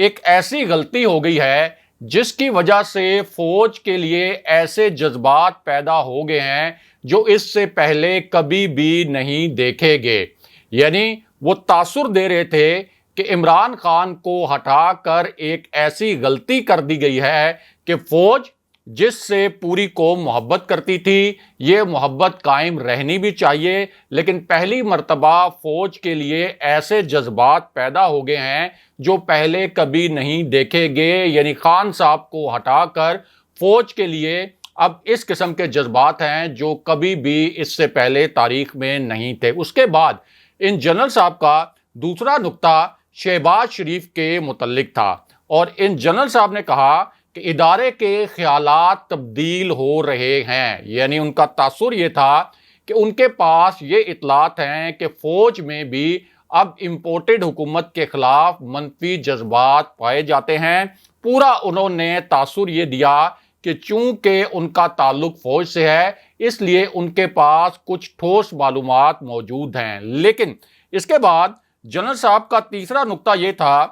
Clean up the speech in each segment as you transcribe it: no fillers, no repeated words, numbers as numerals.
ایک ایسی غلطی ہو گئی ہے جس کی وجہ سے فوج کے لیے ایسے جذبات پیدا ہو گئے ہیں جو اس سے پہلے کبھی بھی نہیں دیکھے گئے۔ یعنی وہ تاثر دے رہے تھے کہ عمران خان کو ہٹا کر ایک ایسی غلطی کر دی گئی ہے کہ فوج جس سے پوری قوم محبت کرتی تھی، یہ محبت قائم رہنی بھی چاہیے، لیکن پہلی مرتبہ فوج کے لیے ایسے جذبات پیدا ہو گئے ہیں جو پہلے کبھی نہیں دیکھے گئے۔ یعنی خان صاحب کو ہٹا کر فوج کے لیے اب اس قسم کے جذبات ہیں جو کبھی بھی اس سے پہلے تاریخ میں نہیں تھے۔ اس کے بعد ان جنرل صاحب کا دوسرا نقطہ شہباز شریف کے متعلق تھا، اور ان جنرل صاحب نے کہا کہ ادارے کے خیالات تبدیل ہو رہے ہیں۔ یعنی ان کا تاثر یہ تھا کہ ان کے پاس یہ اطلاعات ہیں کہ فوج میں بھی اب امپورٹڈ حکومت کے خلاف منفی جذبات پائے جاتے ہیں۔ پورا انہوں نے تاثر یہ دیا کہ چونکہ ان کا تعلق فوج سے ہے اس لیے ان کے پاس کچھ ٹھوس معلومات موجود ہیں۔ لیکن اس کے بعد جنرل صاحب کا تیسرا نقطہ یہ تھا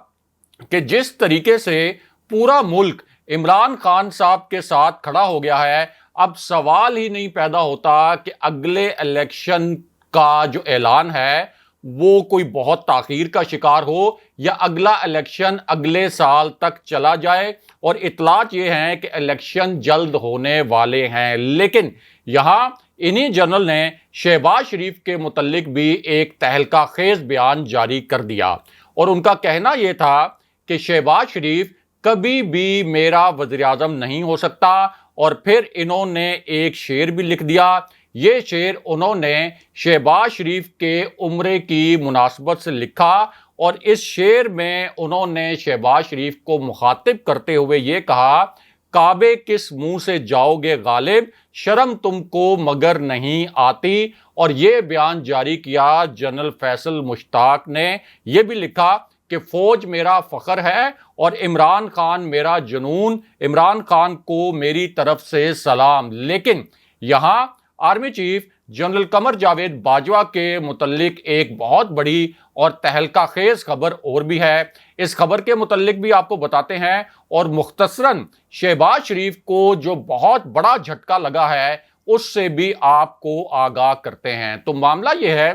کہ جس طریقے سے پورا ملک عمران خان صاحب کے ساتھ کھڑا ہو گیا ہے، اب سوال ہی نہیں پیدا ہوتا کہ اگلے الیکشن کا جو اعلان ہے وہ کوئی بہت تاخیر کا شکار ہو یا اگلا الیکشن اگلے سال تک چلا جائے، اور اطلاعات یہ ہیں کہ الیکشن جلد ہونے والے ہیں۔ لیکن یہاں انہی جنرل نے شہباز شریف کے متعلق بھی ایک تہلکہ خیز بیان جاری کر دیا، اور ان کا کہنا یہ تھا کہ شہباز شریف کبھی بھی میرا وزیر اعظم نہیں ہو سکتا، اور پھر انہوں نے ایک شعر بھی لکھ دیا۔ یہ شعر انہوں نے شہباز شریف کے عمرے کی مناسبت سے لکھا، اور اس شعر میں انہوں نے شہباز شریف کو مخاطب کرتے ہوئے یہ کہا، کعبے کس منہ سے جاؤ گے غالب، شرم تم کو مگر نہیں آتی۔ اور یہ بیان جاری کیا جنرل فیصل مشتاق نے۔ یہ بھی لکھا کہ فوج میرا فخر ہے اور عمران خان میرا جنون، عمران خان کو میری طرف سے سلام۔ لیکن یہاں army chief general Qamar Javed Bajwa کے متعلق ایک بہت بڑی اور تہلکہ خیز خبر اور بھی ہے۔ اس خبر کے متعلق بھی آپ کو بتاتے ہیں، اور مختصراً شہباز شریف کو جو بہت بڑا جھٹکا لگا ہے اس سے بھی آپ کو آگاہ کرتے ہیں۔ تو معاملہ یہ ہے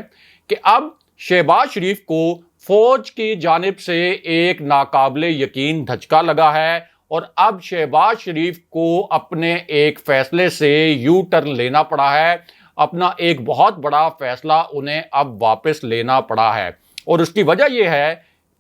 کہ اب شہباز شریف کو فوج کی جانب سے ایک ناقابل یقین دھچکا لگا ہے، اور اب شہباز شریف کو اپنے ایک فیصلے سے یو ٹرن لینا پڑا ہے، اپنا ایک بہت بڑا فیصلہ انہیں اب واپس لینا پڑا ہے۔ اور اس کی وجہ یہ ہے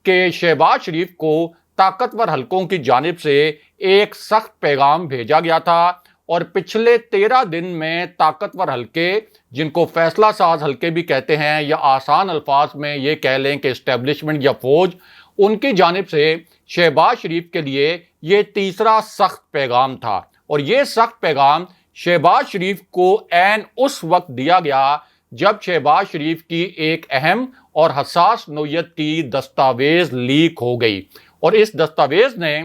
کہ شہباز شریف کو طاقتور حلقوں کی جانب سے ایک سخت پیغام بھیجا گیا تھا، اور پچھلے 13 دن میں طاقتور حلقے، جن کو فیصلہ ساز حلقے بھی کہتے ہیں، یا آسان الفاظ میں یہ کہہ لیں کہ اسٹیبلشمنٹ یا فوج، ان کی جانب سے شہباز شریف کے لیے یہ تیسرا سخت پیغام تھا۔ اور یہ سخت پیغام شہباز شریف کو عین اس وقت دیا گیا جب شہباز شریف کی ایک اہم اور حساس نوعیت کی دستاویز لیک ہو گئی، اور اس دستاویز نے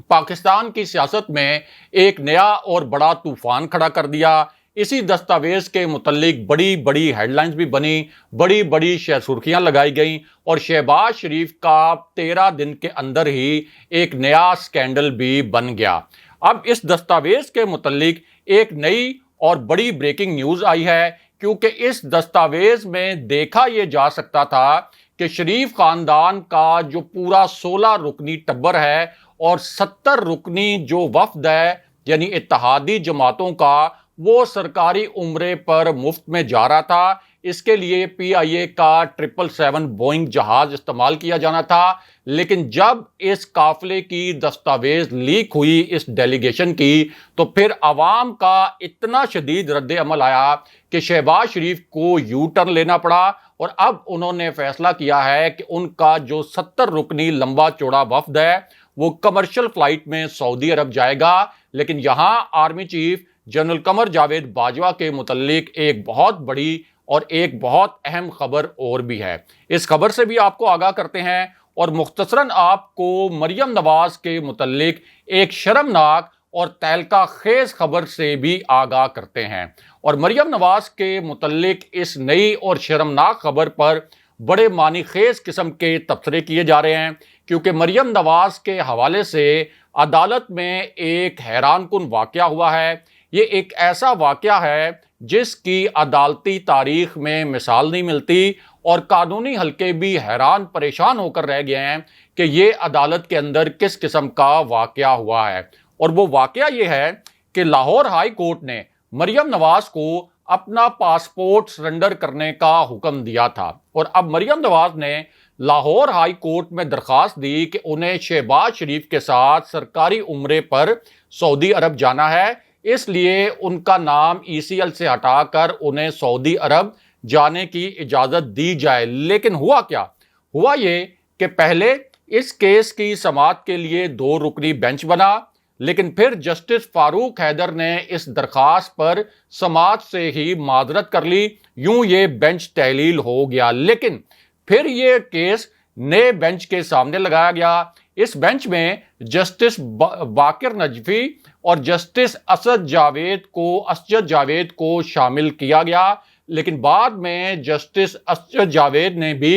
پاکستان کی سیاست میں ایک نیا اور بڑا طوفان کھڑا کر دیا۔ اسی دستاویز کے متعلق بڑی بڑی ہیڈ لائنز بھی بنی، بڑی بڑی سرخیاں لگائی گئیں، اور شہباز شریف کا 13 دن کے اندر ہی ایک نیا سکینڈل بھی بن گیا۔ اب اس دستاویز کے متعلق ایک نئی اور بڑی بریکنگ نیوز آئی ہے، کیونکہ اس دستاویز میں دیکھا یہ جا سکتا تھا کہ شریف خاندان کا جو پورا 16 رکنی ٹبر ہے اور 70 رکنی جو وفد ہے، یعنی اتحادی جماعتوں کا، وہ سرکاری عمرے پر مفت میں جا رہا تھا۔ اس کے لیے پی آئی اے کا 777 بوئنگ جہاز استعمال کیا جانا تھا، لیکن جب اس قافلے کی دستاویز لیک ہوئی اس ڈیلیگیشن کی، تو پھر عوام کا اتنا شدید رد عمل آیا کہ شہباز شریف کو یو ٹرن لینا پڑا، اور اب انہوں نے فیصلہ کیا ہے کہ ان کا جو 70 رکنی لمبا چوڑا وفد ہے وہ کمرشل فلائٹ میں سعودی عرب جائے گا۔ لیکن یہاں army chief general Qamar Javed Bajwa کے متعلق ایک بہت بڑی اور ایک بہت اہم خبر اور بھی ہے۔ اس خبر سے بھی آپ کو آگاہ کرتے ہیں، اور مختصراً آپ کو مریم نواز کے متعلق ایک شرمناک اور تہلکہ خیز خبر سے بھی آگاہ کرتے ہیں۔ اور مریم نواز کے متعلق اس نئی اور شرمناک خبر پر بڑے معنی خیز قسم کے تبصرے کیے جا رہے ہیں کیونکہ مریم نواز کے حوالے سے عدالت میں ایک حیران کن واقعہ ہوا ہے۔ یہ ایک ایسا واقعہ ہے جس کی عدالتی تاریخ میں مثال نہیں ملتی، اور قانونی حلقے بھی حیران پریشان ہو کر رہ گئے ہیں کہ یہ عدالت کے اندر کس قسم کا واقعہ ہوا ہے۔ اور وہ واقعہ یہ ہے کہ لاہور ہائی کورٹ نے مریم نواز کو اپنا پاسپورٹ سرنڈر کرنے کا حکم دیا تھا، اور اب مریم نواز نے لاہور ہائی کورٹ میں درخواست دی کہ انہیں شہباز شریف کے ساتھ سرکاری عمرے پر سعودی عرب جانا ہے، اس لیے ان کا نام ECL سے ہٹا کر انہیں سعودی عرب جانے کی اجازت دی جائے۔ لیکن ہوا کیا؟ ہوا یہ کہ پہلے اس کیس کی سماعت کے لیے 2 رکنی بینچ بنا، لیکن پھر جسٹس فاروق حیدر نے اس درخواست پر سماعت سے ہی معذرت کر لی، یوں یہ بینچ تحلیل ہو گیا۔ لیکن پھر یہ کیس نئے بینچ کے سامنے لگایا گیا۔ اس بینچ میں جسٹس باقر نجفی اور جسٹس اسجد جاوید کو شامل کیا گیا، لیکن بعد میں جسٹس اسجد جاوید نے بھی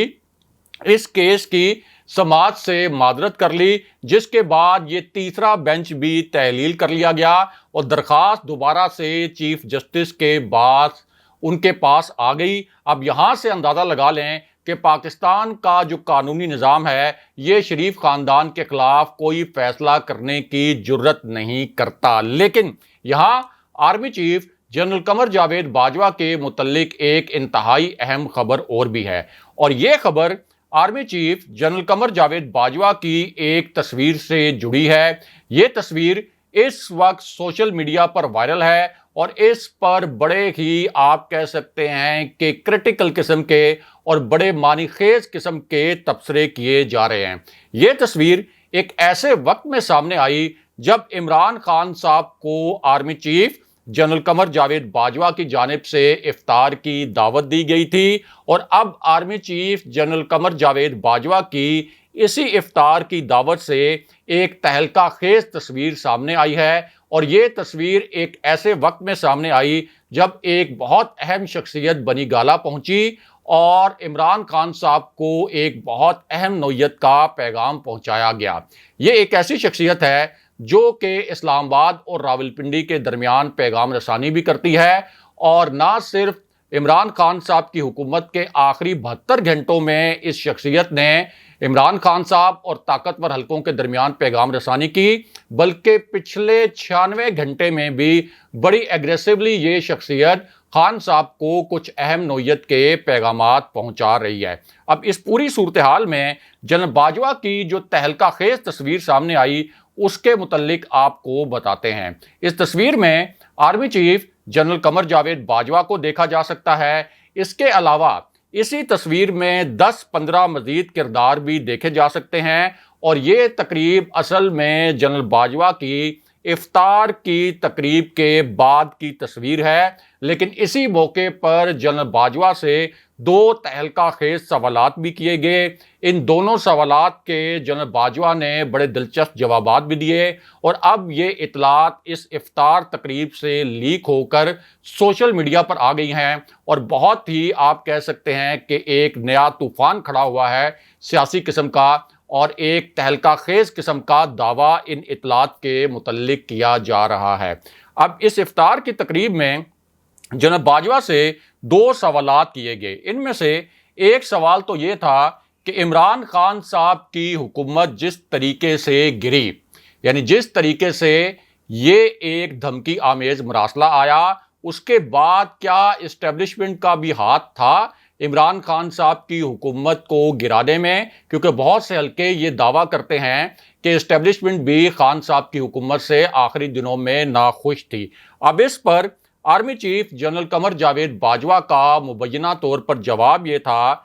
اس کیس کی سماعت سے معذرت کر لی، جس کے بعد یہ تیسرا بینچ بھی تحلیل کر لیا گیا اور درخواست دوبارہ سے چیف جسٹس کے بعد ان کے پاس آ گئی۔ اب یہاں سے اندازہ لگا لیں کہ پاکستان کا جو قانونی نظام ہے یہ شریف خاندان کے خلاف کوئی فیصلہ کرنے کی جرت نہیں کرتا۔ لیکن یہاں army chief general Qamar Javed Bajwa کے متعلق ایک انتہائی اہم خبر اور بھی ہے، اور یہ خبر army chief general Qamar Javed Bajwa کی ایک تصویر سے جڑی ہے۔ یہ تصویر اس وقت سوشل میڈیا پر وائرل ہے، اور اس پر بڑے ہی آپ کہہ سکتے ہیں کہ کرٹیکل قسم کے اور بڑے معنی خیز قسم کے تبصرے کیے جا رہے ہیں۔ یہ تصویر ایک ایسے وقت میں سامنے آئی جب عمران خان صاحب کو army chief general Qamar Javed Bajwa کی جانب سے افطار کی دعوت دی گئی تھی، اور اب army chief general Qamar Javed Bajwa کی اسی افطار کی دعوت سے ایک تہلکہ خیز تصویر سامنے آئی ہے۔ اور یہ تصویر ایک ایسے وقت میں سامنے آئی جب ایک بہت اہم شخصیت بنی گالہ پہنچی اور عمران خان صاحب کو ایک بہت اہم نوعیت کا پیغام پہنچایا گیا۔ یہ ایک ایسی شخصیت ہے جو کہ اسلام آباد اور راولپنڈی کے درمیان پیغام رسانی بھی کرتی ہے، اور نہ صرف عمران خان صاحب کی حکومت کے آخری 72 گھنٹوں میں اس شخصیت نے عمران خان صاحب اور طاقتور حلقوں کے درمیان پیغام رسانی کی، بلکہ پچھلے 96 گھنٹے میں بھی بڑی ایگریسولی یہ شخصیت خان صاحب کو کچھ اہم نوعیت کے پیغامات پہنچا رہی ہے۔ اب اس پوری صورتحال میں جنرل باجوہ کی جو تہلکہ خیز تصویر سامنے آئی اس کے متعلق آپ کو بتاتے ہیں۔ اس تصویر میں army chief general Qamar Javed Bajwa کو دیکھا جا سکتا ہے۔ اس کے علاوہ اسی تصویر میں 10-15 مزید کردار بھی دیکھے جا سکتے ہیں، اور یہ تقریب اصل میں جنرل باجوہ کی افطار کی تقریب کے بعد کی تصویر ہے، لیکن اسی موقع پر جنرل باجوہ سے 2 تہلکہ خیز سوالات بھی کیے گئے۔ ان دونوں سوالات کے جنرل باجوہ نے بڑے دلچسپ جوابات بھی دیے، اور اب یہ اطلاعات اس افطار تقریب سے لیک ہو کر سوشل میڈیا پر آ گئی ہیں، اور بہت ہی آپ کہہ سکتے ہیں کہ ایک نیا طوفان کھڑا ہوا ہے سیاسی قسم کا، اور ایک تہلکہ خیز قسم کا دعویٰ ان اطلاعات کے متعلق کیا جا رہا ہے۔ اب اس افطار کی تقریب میں جنرل باجوہ سے 2 سوالات کیے گئے۔ ان میں سے ایک سوال تو یہ تھا کہ عمران خان صاحب کی حکومت جس طریقے سے گری، یعنی جس طریقے سے یہ ایک دھمکی آمیز مراسلہ آیا، اس کے بعد کیا اسٹیبلشمنٹ کا بھی ہاتھ تھا عمران خان صاحب کی حکومت کو گرانے میں؟ کیونکہ بہت سے حلقے یہ دعویٰ کرتے ہیں کہ اسٹیبلشمنٹ بھی خان صاحب کی حکومت سے آخری دنوں میں ناخوش تھی۔ اب اس پر army chief general Qamar Javed Bajwa کا مبینہ طور پر جواب یہ تھا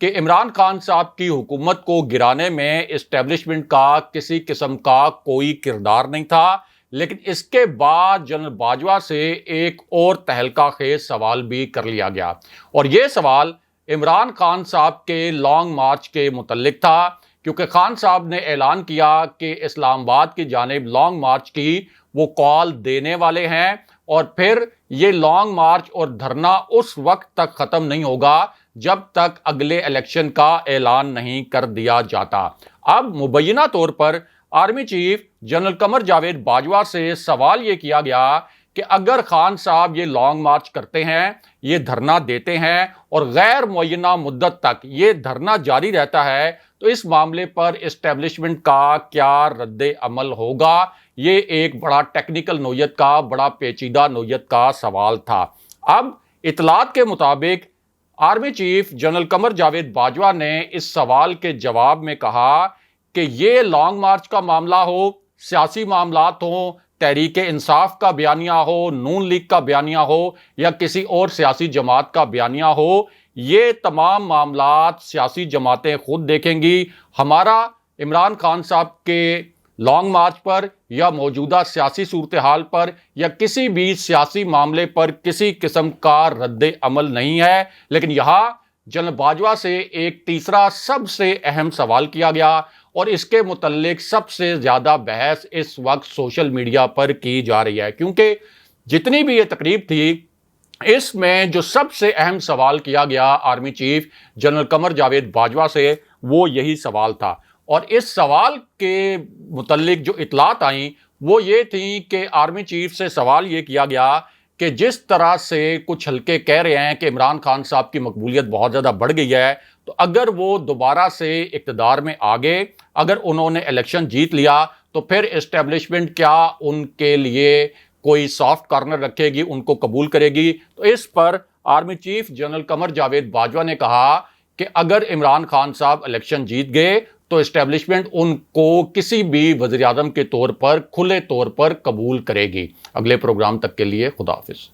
کہ عمران خان صاحب کی حکومت کو گرانے میں اسٹیبلشمنٹ کا کسی قسم کا کوئی کردار نہیں تھا۔ لیکن اس کے بعد جنرل باجوہ سے ایک اور تہلکہ خیز سوال بھی کر لیا گیا، اور یہ سوال عمران خان صاحب کے لانگ مارچ کے متعلق تھا، کیونکہ خان صاحب نے اعلان کیا کہ اسلام آباد کی جانب لانگ مارچ کی وہ کال دینے والے ہیں، اور پھر یہ لانگ مارچ اور دھرنا اس وقت تک ختم نہیں ہوگا جب تک اگلے الیکشن کا اعلان نہیں کر دیا جاتا۔ اب مبینہ طور پر army chief general Qamar Javed Bajwa سے سوال یہ کیا گیا کہ اگر خان صاحب یہ لانگ مارچ کرتے ہیں، یہ دھرنا دیتے ہیں اور غیر معینہ مدت تک یہ دھرنا جاری رہتا ہے تو اس معاملے پر اسٹیبلشمنٹ کا کیا رد عمل ہوگا؟ یہ ایک بڑا ٹیکنیکل نوعیت کا، بڑا پیچیدہ نوعیت کا سوال تھا۔ اب اطلاعات کے مطابق army chief general Qamar Javed Bajwa نے اس سوال کے جواب میں کہا کہ یہ لانگ مارچ کا معاملہ ہو، سیاسی معاملات ہوں، تحریک انصاف کا بیانیہ ہو، نون لیگ کا بیانیہ ہو یا کسی اور سیاسی جماعت کا بیانیہ ہو، یہ تمام معاملات سیاسی جماعتیں خود دیکھیں گی۔ ہمارا عمران خان صاحب کے لانگ مارچ پر یا موجودہ سیاسی صورتحال پر یا کسی بھی سیاسی معاملے پر کسی قسم کا رد عمل نہیں ہے۔ لیکن یہاں جنرل باجوہ سے ایک تیسرا سب سے اہم سوال کیا گیا اور اس کے متعلق سب سے زیادہ بحث اس وقت سوشل میڈیا پر کی جا رہی ہے، کیونکہ جتنی بھی یہ تقریب تھی اس میں جو سب سے اہم سوال کیا گیا army chief general Qamar Javed Bajwa سے وہ یہی سوال تھا۔ اور اس سوال کے متعلق جو اطلاعات آئیں وہ یہ تھیں کہ آرمی چیف سے سوال یہ کیا گیا کہ جس طرح سے کچھ حلقے کہہ رہے ہیں کہ عمران خان صاحب کی مقبولیت بہت زیادہ بڑھ گئی ہے، تو اگر وہ دوبارہ سے اقتدار میں آگے، اگر انہوں نے الیکشن جیت لیا تو پھر اسٹیبلشمنٹ کیا ان کے لیے کوئی سافٹ کارنر رکھے گی، ان کو قبول کرے گی؟ تو اس پر army chief general Qamar Javed Bajwa نے کہا کہ اگر عمران خان صاحب الیکشن جیت گئے تو اسٹیبلشمنٹ ان کو کسی بھی وزیر اعظم کے طور پر کھلے طور پر قبول کرے گی۔ اگلے پروگرام تک کے لیے خدا حافظ۔